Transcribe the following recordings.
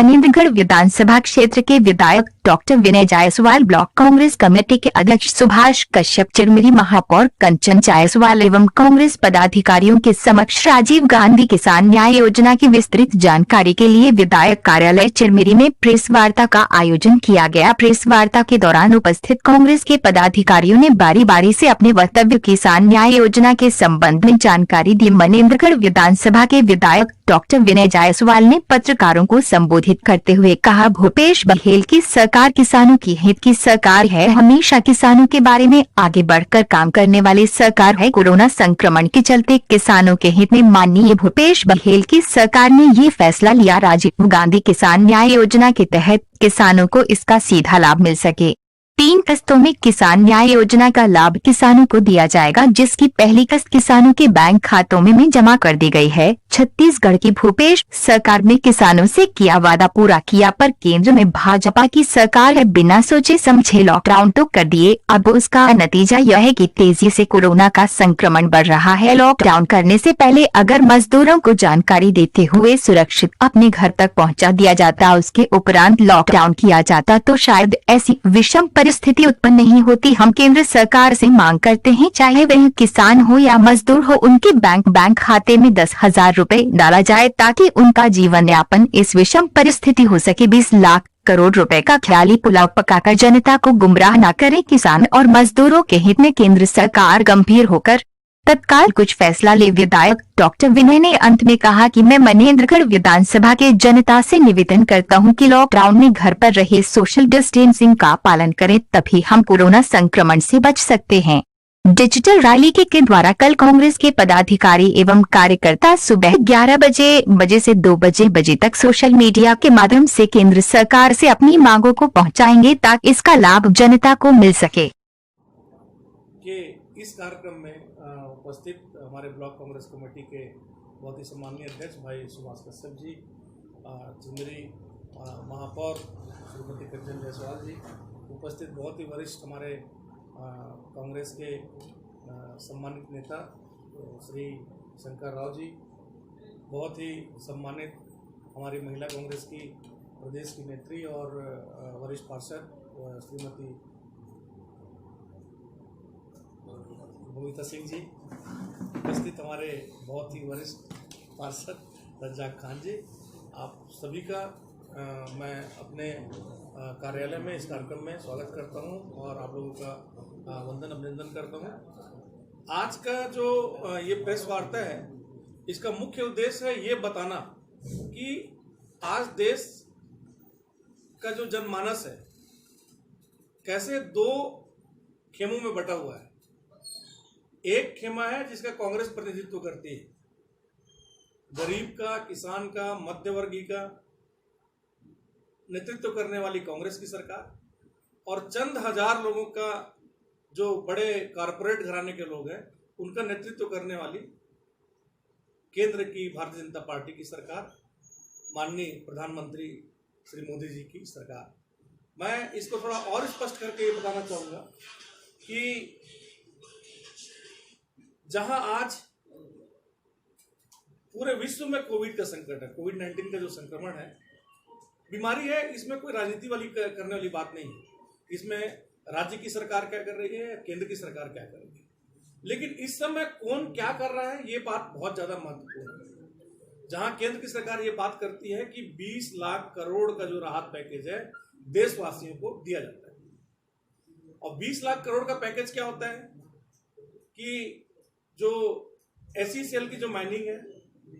मनेन्द्रगढ़ विधानसभा क्षेत्र के विधायक डॉक्टर विनय जायसवाल, ब्लॉक कांग्रेस कमेटी के अध्यक्ष सुभाष कश्यप, चिरमिरी महापौर कंचन जायसवाल एवं कांग्रेस पदाधिकारियों के समक्ष राजीव गांधी किसान न्याय योजना की विस्तृत जानकारी के लिए विधायक कार्यालय चिरमिरी में प्रेस वार्ता का आयोजन किया गया। प्रेस वार्ता के दौरान उपस्थित कांग्रेस के पदाधिकारियों ने बारी बारी से अपने वक्तव्य किसान न्याय योजना के संबंध में जानकारी दी। मनेन्द्रगढ़ विधानसभा के विधायक डॉक्टर विनय जायसवाल ने पत्रकारों को संबोधित करते हुए कहा, भूपेश बघेल की सरकार किसानों की हित की सरकार है, हमेशा किसानों के बारे में आगे बढ़कर काम करने वाली सरकार है। कोरोना संक्रमण के चलते किसानों के हित में माननीय भूपेश बघेल की सरकार ने ये फैसला लिया, राजीव गांधी किसान न्याय योजना के तहत किसानों को इसका सीधा लाभ मिल सके। 3 किस्तों में किसान न्याय योजना का लाभ किसानों को दिया जाएगा, जिसकी पहली किस्त किसानों के बैंक खातों में जमा कर दी गई है। छत्तीसगढ़ की भूपेश सरकार ने किसानों से किया वादा पूरा किया, पर केंद्र में भाजपा की सरकार है, बिना सोचे समझे लॉकडाउन तो कर दिए। अब उसका नतीजा यह है कि तेजी से कोरोना का संक्रमण बढ़ रहा है। लॉकडाउन करने से पहले अगर मजदूरों को जानकारी देते हुए सुरक्षित अपने घर तक पहुंचा दिया जाता, उसके उपरांत लॉकडाउन किया जाता, तो शायद ऐसी विषम परिस्थिति उत्पन्न नहीं होती। हम केंद्र सरकार से मांग करते हैं, चाहे वह किसान हो या मजदूर हो, उनके बैंक खाते में 10,000 रुपए डाला जाए ताकि उनका जीवन यापन इस विषम परिस्थिति हो सके। 20 लाख करोड़ रुपए का ख्याली पुलाव पकाकर जनता को गुमराह न करे। किसान और मजदूरों के हित में केंद्र सरकार गंभीर होकर तत्काल कुछ फैसला ले। विधायक डॉक्टर विनय ने अंत में कहा कि मैं मनेन्द्रगढ़ विधानसभा के जनता से निवेदन करता हूं कि लॉकडाउन में घर पर रहे, सोशल डिस्टेंसिंग का पालन करें, तभी हम कोरोना संक्रमण से बच सकते हैं। डिजिटल रैली के द्वारा कल कांग्रेस के पदाधिकारी एवं कार्यकर्ता सुबह 11 बजे से 2 बजे तक सोशल मीडिया के माध्यम से केंद्र सरकार से अपनी मांगों को पहुंचाएंगे ताकि इसका लाभ जनता को मिल सके। इस कार्यक्रम में उपस्थित हमारे ब्लॉक कांग्रेस कमेटी के बहुत ही सम्माननीय अध्यक्ष भाई सुभाष कश्यप जी, चिरमिरी महापौर श्रीमती कंचन जायसवाल जी, उपस्थित बहुत ही वरिष्ठ हमारे कांग्रेस के सम्मानित नेता श्री शंकर राव जी, बहुत ही सम्मानित हमारी महिला कांग्रेस की प्रदेश की नेत्री और वरिष्ठ पार्षद श्रीमती भूमिता सिंह जी, उपस्थित हमारे बहुत ही वरिष्ठ पार्षद रज्जाक खान जी, आप सभी का मैं अपने कार्यालय में इस कार्यक्रम में स्वागत करता हूं और आप लोगों का वंदन अभिनंदन करता हूं। आज का जो ये प्रेस वार्ता है, इसका मुख्य उद्देश्य है ये बताना कि आज देश का जो जनमानस है कैसे 2 खेमों में बटा हुआ है। एक खेमा है जिसका कांग्रेस प्रतिनिधित्व करती है, गरीब का, किसान का, मध्यवर्गीय का नेतृत्व करने वाली कांग्रेस की सरकार, और चंद हजार लोगों का जो बड़े कारपोरेट घराने के लोग हैं उनका नेतृत्व करने वाली केंद्र की भारतीय जनता पार्टी की सरकार, माननीय प्रधानमंत्री श्री मोदी जी की सरकार। मैं इसको थोड़ा और स्पष्ट करके ये बताना चाहूँगा कि जहां आज पूरे विश्व में कोविड का संकट है, कोविड-19 का जो संक्रमण है, बीमारी है, इसमें कोई राजनीति करने वाली बात नहीं है। इसमें राज्य की सरकार क्या कर रही है, केंद्र की सरकार क्या कर रही है, लेकिन इस समय कौन क्या कर रहा है ये बात बहुत ज्यादा महत्वपूर्ण है। जहां केंद्र की सरकार ये बात करती है कि 20 लाख करोड़ का जो राहत पैकेज है देशवासियों को दिया जाता है, और 20 लाख करोड़ का पैकेज क्या होता है कि जो SECL की जो माइनिंग है,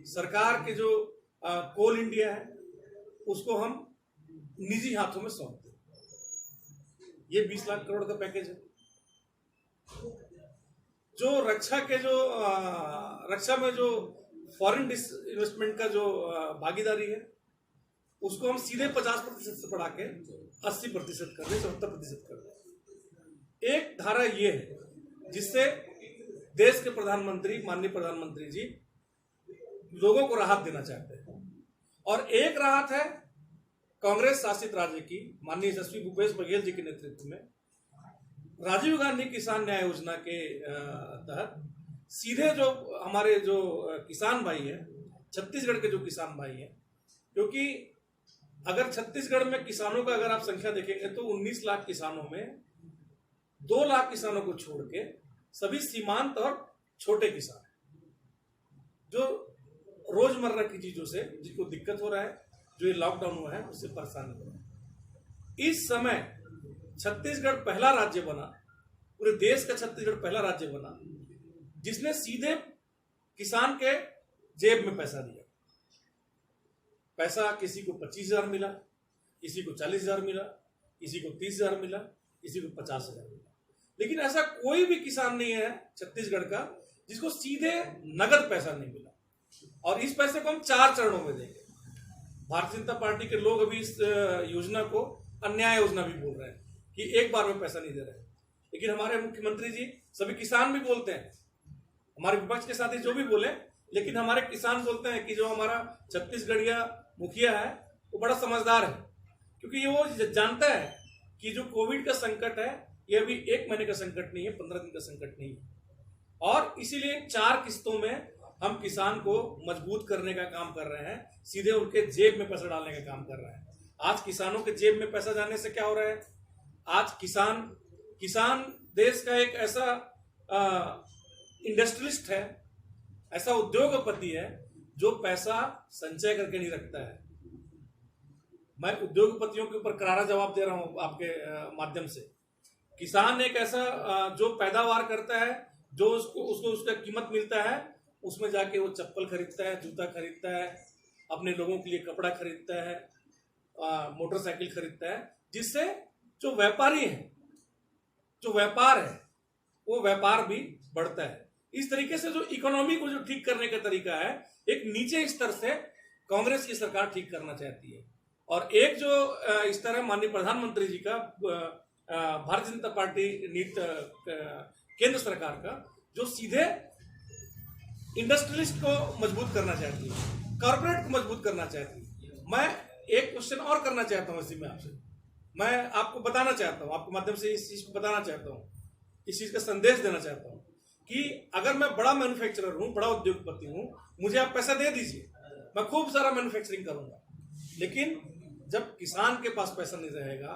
सरकार के जो कोल इंडिया है, उसको हम निजी हाथों में सौंपते हैं। ये 20 लाख करोड़ का पैकेज है। जो रक्षा में जो फॉरेन इन्वेस्टमेंट का जो भागीदारी है, उसको हम सीधे 50% से बढ़ा के 80% कर दें, 70% कर दें। एक धारा ये है जिससे देश के प्रधानमंत्री, माननीय प्रधानमंत्री जी लोगों को राहत देना चाहते हैं, और एक राहत है कांग्रेस शासित राज्य की माननीय यशस्वी भूपेश बघेल जी के नेतृत्व में राजीव गांधी किसान न्याय योजना के तहत सीधे जो हमारे जो किसान भाई हैं, छत्तीसगढ़ के जो किसान भाई हैं, क्योंकि अगर छत्तीसगढ़ में किसानों का अगर आप संख्या देखेंगे तो 19 लाख किसानों में 2 लाख किसानों को छोड़ के सभी सीमांत और छोटे किसान हैं, जो रोजमर्रा की चीजों से जिनको दिक्कत हो रहा है, जो ये लॉकडाउन हुआ है उससे परेशान हो रहा है। इस समय छत्तीसगढ़ पहला राज्य बना, पूरे देश का छत्तीसगढ़ पहला राज्य बना जिसने सीधे किसान के जेब में पैसा दिया। पैसा किसी को 25,000 मिला, किसी को 40,000 मिला, किसी को 30,000 मिला, किसी को 50,000 मिला, लेकिन ऐसा कोई भी किसान नहीं है छत्तीसगढ़ का जिसको सीधे नगद पैसा नहीं मिला। और इस पैसे को हम 4 चरणों में देंगे। भारतीय जनता पार्टी के लोग अभी इस योजना को अन्याय योजना भी बोल रहे हैं कि एक बार में पैसा नहीं दे रहे हैं, लेकिन हमारे मुख्यमंत्री जी, सभी किसान भी बोलते हैं, हमारे विपक्ष के साथी जो भी बोले, लेकिन हमारे किसान बोलते हैं कि जो हमारा छत्तीसगढ़िया मुखिया है वो बड़ा समझदार है, क्योंकि वो जानता है कि जो कोविड का संकट है ये अभी 1 महीने का संकट नहीं है, 15 दिन का संकट नहीं है, और इसीलिए 4 किस्तों में हम किसान को मजबूत करने का काम कर रहे हैं, सीधे उनके जेब में पैसा डालने का काम कर रहे हैं। आज किसानों के जेब में पैसा जाने से क्या हो रहा है, आज किसान देश का एक ऐसा इंडस्ट्रियलिस्ट है, ऐसा उद्योगपति है जो पैसा संचय करके नहीं रखता है। मैं उद्योगपतियों के ऊपर करारा जवाब दे रहा हूं आपके माध्यम से। किसान एक ऐसा जो पैदावार करता है, जो उसको उसका कीमत मिलता है, उसमें जाके वो चप्पल खरीदता है, जूता खरीदता है, अपने लोगों के लिए कपड़ा खरीदता है, मोटरसाइकिल खरीदता है, जिससे जो व्यापारी है, जो व्यापार है, वो व्यापार भी बढ़ता है। इस तरीके से जो इकोनॉमी को जो ठीक करने का तरीका है, एक नीचे स्तर से कांग्रेस की सरकार ठीक करना चाहती है, और एक जो स्तर है माननीय प्रधानमंत्री जी का, भारतीय जनता पार्टी केंद्र सरकार का, जो सीधे इंडस्ट्रियलिस्ट को मजबूत करना चाहती है, कॉर्पोरेट को मजबूत करना चाहती है। मैं एक क्वेश्चन और करना चाहता हूं इसी में आपसे, मैं आपको बताना चाहता हूं, आपके माध्यम से इस चीज को बताना चाहता हूं, इस चीज का संदेश देना चाहता हूं कि अगर मैं बड़ा मैन्युफैक्चरर हूं, बड़ा उद्योगपति हूं, मुझे आप पैसा दे दीजिए, मैं खूब सारा मैन्युफैक्चरिंग करूंगा, लेकिन जब किसान के पास पैसा नहीं रहेगा,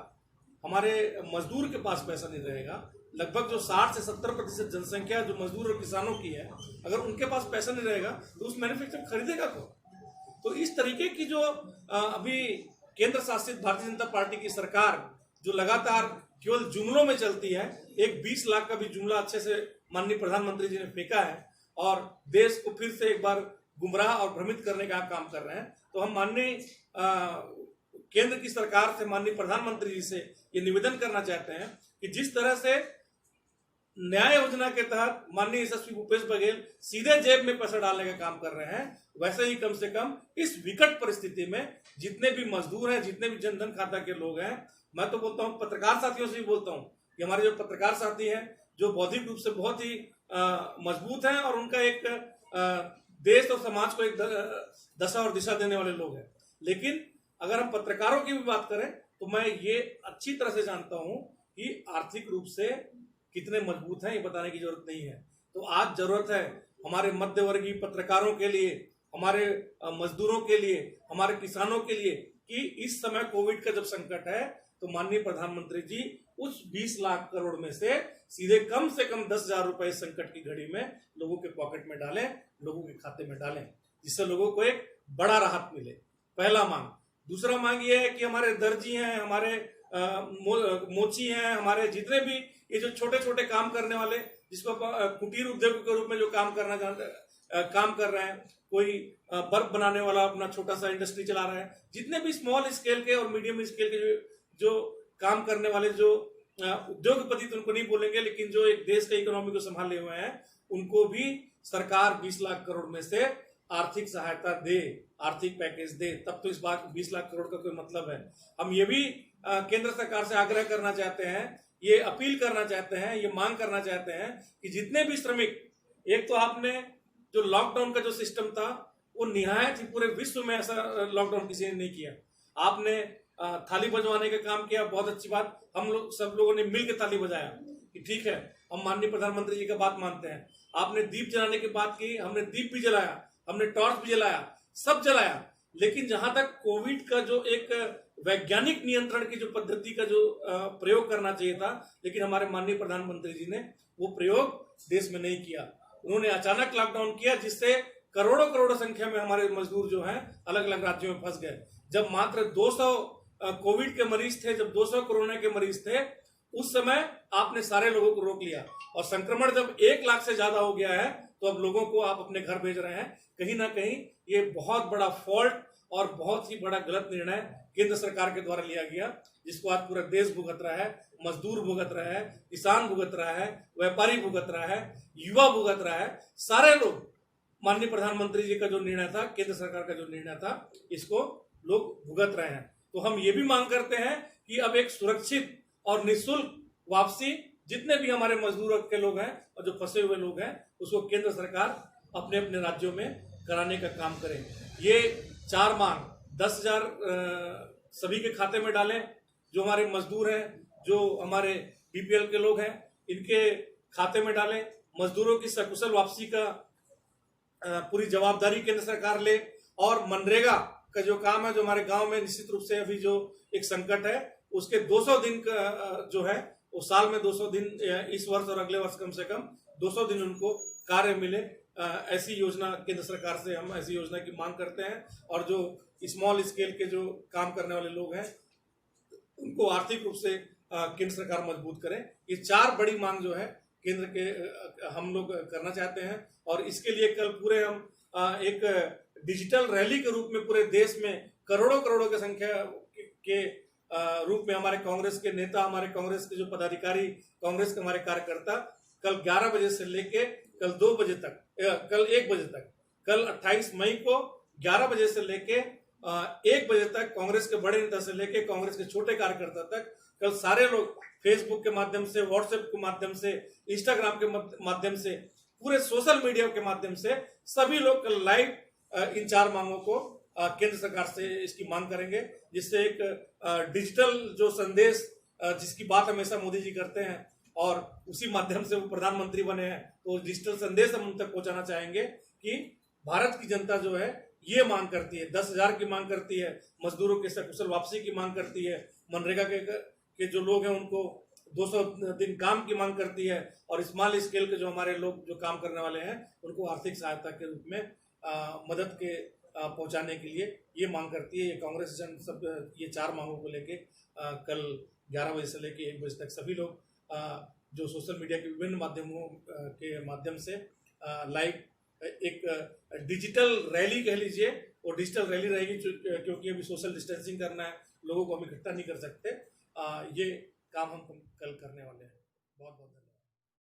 हमारे मजदूर के पास पैसा नहीं रहेगा, लगभग जो 60 से 70% जनसंख्या जो मजदूर और किसानों की है, अगर उनके पास पैसा नहीं रहेगा तो उस मैन्युफैक्चर खरीदेगा कौन? तो इस तरीके की जो अभी केंद्र शासित भारतीय जनता पार्टी की सरकार जो लगातार केवल जुमलों में चलती है, एक 20 लाख का भी जुमला अच्छे से माननीय प्रधानमंत्री जी ने फेंका है और देश को फिर से एक बार गुमराह और भ्रमित करने का काम कर रहे हैं। तो हम माननीय केंद्र की सरकार से, माननीय प्रधानमंत्री जी से ये निवेदन करना चाहते हैं कि जिस तरह से न्याय योजना के तहत माननीय यशस्वी भूपेश बघेल सीधे जेब में पैसा डालने का काम कर रहे हैं, वैसे ही कम से कम इस विकट परिस्थिति में जितने भी मजदूर हैं, जितने भी जनधन खाता के लोग हैं, मैं तो बोलता हूं, पत्रकार साथियों से भी बोलता हूं कि हमारे जो पत्रकार साथी हैं, जो बौद्धिक रूप से बहुत ही मजबूत हैं और उनका एक देश और समाज को एक दशा और दिशा देने वाले लोग हैं, लेकिन अगर हम पत्रकारों की भी बात करें तो मैं ये अच्छी तरह से जानता हूं कि आर्थिक रूप से कितने मजबूत हैं, ये बताने की जरूरत नहीं है। तो आज जरूरत है हमारे मध्यवर्गीय पत्रकारों के लिए, हमारे मजदूरों के लिए, हमारे किसानों के लिए कि इस समय कोविड का जब संकट है तो माननीय प्रधानमंत्री जी उस 20 लाख करोड़ में से सीधे कम 10,000 रुपए संकट की घड़ी में लोगों के पॉकेट में डालें, लोगों के खाते में डालें, जिससे लोगों को एक बड़ा राहत मिले। पहला मांग। दूसरा मांग ये है कि हमारे दर्जी हैं, हमारे मोची हैं, हमारे जितने भी ये जो छोटे छोटे काम करने वाले, जिसको कुटीर उद्योग के रूप में जो काम कर रहे हैं, कोई बर्फ बनाने वाला अपना छोटा सा इंडस्ट्री चला रहा है, जितने भी स्मॉल स्केल के और मीडियम स्केल के जो काम करने वाले जो उद्योगपति, तो उनको नहीं बोलेंगे, लेकिन जो एक देश का इकोनॉमी को संभाले हुए हैं, उनको भी सरकार 20 लाख करोड़ में से आर्थिक सहायता दे, आर्थिक पैकेज दे, तब तो इस बात 20 लाख करोड़ का कोई मतलब है। हम ये भी केंद्र सरकार से आग्रह करना चाहते हैं, ये अपील करना चाहते हैं, ये मांग करना चाहते हैं कि जितने भी श्रमिक, एक तो आपने जो लॉकडाउन का जो सिस्टम था वो निहायत ही पूरे विश्व में ऐसा लॉकडाउन किसी ने नहीं किया। आपने थाली बजवाने का काम किया, बहुत अच्छी बात, हम लोग सब लोगों ने मिलकर ताली बजाया कि ठीक है, हम माननीय प्रधानमंत्री जी का बात मानते हैं। आपने दीप जलाने की बात की, हमने दीप भी जलाया, हमने टॉर्च भी जलाया, सब जलाया, लेकिन जहां तक कोविड का जो एक वैज्ञानिक नियंत्रण की जो पद्धति का जो प्रयोग करना चाहिए था, लेकिन हमारे माननीय प्रधानमंत्री जी ने वो प्रयोग देश में नहीं किया। उन्होंने अचानक लॉकडाउन किया, जिससे करोड़ों करोड़ों संख्या में हमारे मजदूर जो हैं अलग अलग राज्यों में फंस गए। जब मात्र 200 कोविड के मरीज थे, जब 200 कोरोना के मरीज थे, उस समय आपने सारे लोगों को रोक लिया, और संक्रमण जब 1 लाख से ज्यादा हो गया है तो अब लोगों को आप अपने घर भेज रहे हैं। कहीं ना कहीं ये बहुत बड़ा फॉल्ट और बहुत ही बड़ा गलत निर्णय केंद्र सरकार के द्वारा लिया गया, जिसको आज पूरा देश भुगत रहा है, मजदूर भुगत रहा है, किसान भुगत रहा है, व्यापारी भुगत रहा है, युवा भुगत रहा है, सारे लोग। माननीय प्रधानमंत्री जी का जो निर्णय था, केंद्र सरकार का जो निर्णय था, इसको लोग भुगत रहे हैं। तो हम ये भी मांग करते हैं कि अब एक सुरक्षित और निःशुल्क वापसी जितने भी हमारे मजदूर के लोग हैं और जो फंसे हुए लोग हैं, उसको केंद्र सरकार अपने अपने राज्यों में कराने का काम करे। ये 4 मांग 10,000 सभी के खाते में डालें, जो हमारे मजदूर हैं, जो हमारे बीपीएल के लोग हैं, इनके खाते में डालें। मजदूरों की सकुशल वापसी का पूरी जवाबदारी केंद्र सरकार ले, और मनरेगा का जो काम है, जो हमारे गांव में निश्चित रूप से अभी जो एक संकट है, उसके 200 दिन का जो है, वो साल में 200 दिन, इस वर्ष और अगले वर्ष कम से कम 200 दिन उनको कार्य मिले। ऐसी योजना केंद्र सरकार से हम ऐसी योजना की मांग करते हैं। और जो स्मॉल स्केल के जो काम करने वाले लोग हैं, उनको आर्थिक रूप से केंद्र सरकार मजबूत करे। ये 4 बड़ी मांग जो है केंद्र के हम लोग करना चाहते हैं, और इसके लिए कल पूरे हम एक डिजिटल रैली के रूप में पूरे देश में करोड़ों करोड़ों की संख्या के रूप में हमारे कांग्रेस के नेता, हमारे कांग्रेस के जो पदाधिकारी, कांग्रेस के हमारे कार्यकर्ता कल 11 बजे से लेके कल 2 बजे तक, कल 1 बजे तक, कल 28 मई को 11 बजे से लेके 1 बजे तक, कांग्रेस के बड़े नेता से लेके कांग्रेस के छोटे कार्यकर्ता तक, कल सारे लोग फेसबुक के माध्यम से, व्हाट्सएप के माध्यम से, इंस्टाग्राम के माध्यम से, पूरे सोशल मीडिया के माध्यम से सभी लोग कल लाइव इन 4 मांगों को केंद्र सरकार से इसकी मांग करेंगे, जिससे एक डिजिटल जो संदेश, जिसकी बात हमेशा मोदी जी करते हैं और उसी माध्यम से वो प्रधानमंत्री बने हैं, तो डिजिटल संदेश हम उन तक पहुंचाना चाहेंगे कि भारत की जनता जो है ये मांग करती है, 10,000 की मांग करती है, मजदूरों के सकुशल वापसी की मांग करती है, मनरेगा के जो लोग हैं उनको 200 दिन काम की मांग करती है, और स्मॉल स्केल के जो हमारे लोग जो काम करने वाले हैं उनको आर्थिक सहायता के रूप में मदद के पहुंचाने के लिए ये मांग करती है। ये कांग्रेस जन सब ये 4 मांगों को लेके कल 11 बजे से लेके 1 बजे तक सभी लोग जो सोशल मीडिया के विभिन्न माध्यमों के माध्यम से लाइव एक डिजिटल रैली कह लीजिए, वो डिजिटल रैली रहेगी, क्योंकि अभी सोशल डिस्टेंसिंग करना है, लोगों को हम इकट्ठा नहीं कर सकते। ये काम हम कल करने वाले हैं। बहुत बहुत धन्यवाद।